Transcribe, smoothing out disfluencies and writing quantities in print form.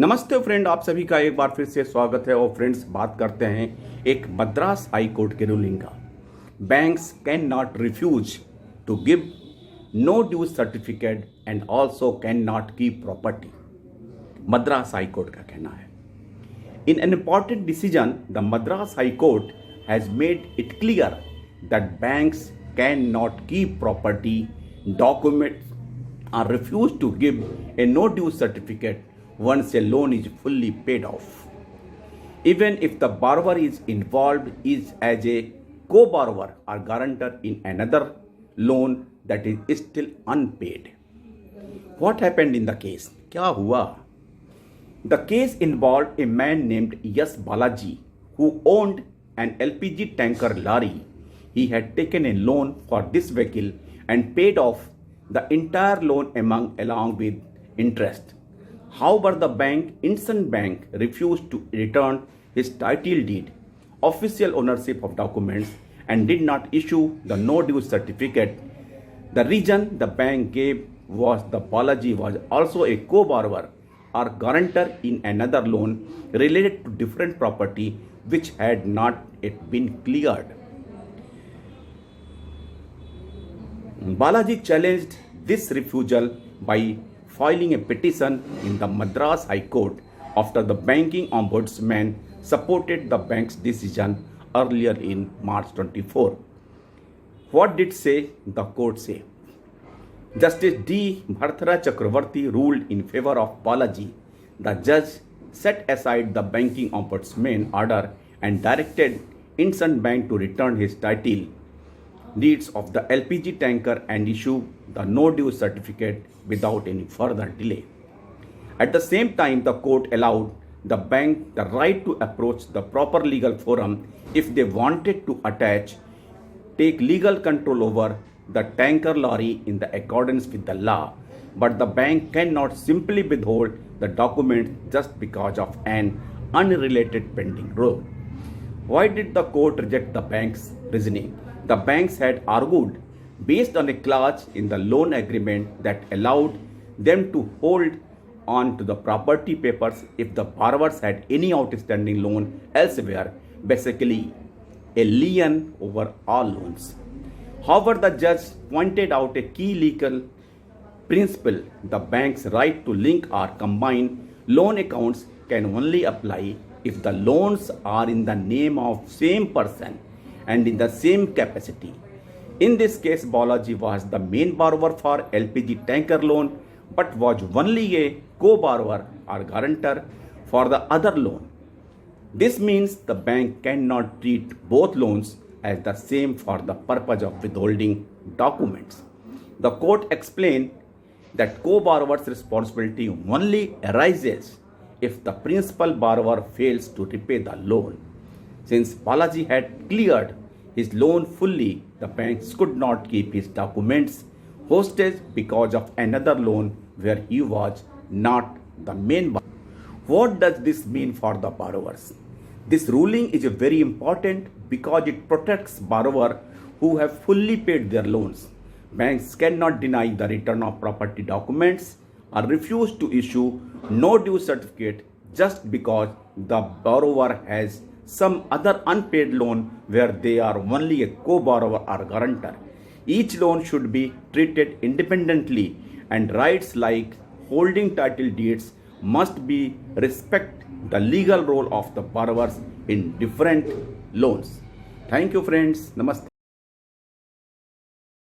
नमस्ते फ्रेंड, आप सभी का एक बार फिर से स्वागत है। और फ्रेंड्स, बात करते हैं एक मद्रास हाई कोर्ट के रूलिंग का। Banks can not refuse to give no due certificate and also can not keep property. Madras high court का कहना है। In an important decision, the Madras high court has made it clear that banks can not keep property documents or refuse to give a no due certificate once a loan is fully paid off, even if the borrower is involved is as a co-borrower or guarantor in another loan that is still unpaid. What happened in the case? क्या हुआ? The case involved a man named Yes Balaji who owned an LPG tanker lorry. He had taken a loan for this vehicle and paid off the entire loan along with interest. However, the bank, Inson Bank, refused to return his title deed, official ownership of documents, and did not issue the no due certificate. The reason the bank gave was the Balaji was also a co-borrower or guarantor in another loan related to different property which had not yet been cleared. Balaji challenged this refusal by filing a petition in the Madras High Court after the banking ombudsman supported the bank's decision earlier in March 24. What did the court say? Justice D. Bhartara Chakravarti ruled in favor of Balaji. The judge set aside the banking ombudsman order and directed Inson Bank to return his title deeds of the LPG tanker and issue the no due certificate without any further delay. At the same time, the court allowed the bank the right to approach the proper legal forum if they wanted to take legal control over the tanker lorry in the accordance with the law, but the bank cannot simply withhold the documents just because of an unrelated pending rule. Why did the court reject the bank's reasoning? The banks had argued, based on a clause in the loan agreement that allowed them to hold on to the property papers if the borrowers had any outstanding loan elsewhere, basically a lien over all loans. However, the judge pointed out a key legal principle: the bank's right to link or combine loan accounts can only apply if the loans are in the name of same person and in the same capacity. In this case, Balaji was the main borrower for LPG tanker loan but was only a co-borrower or guarantor for the other loan. This means the bank cannot treat both loans as the same for the purpose of withholding documents. The court explained that co-borrower's responsibility only arises if the principal borrower fails to repay the loan. Since Balaji had cleared his loan fully, the banks could not keep his documents hostage because of another loan where he was not the main borrower. What does this mean for the borrowers? This ruling is very important because it protects borrowers who have fully paid their loans. Banks cannot deny the return of property documents or refuse to issue no due certificate just because the borrower has some other unpaid loan where they are only a co-borrower or guarantor. Each loan should be treated independently, and rights like holding title deeds must be respect the legal role of the borrowers in different loans. Thank you friends. Namaste.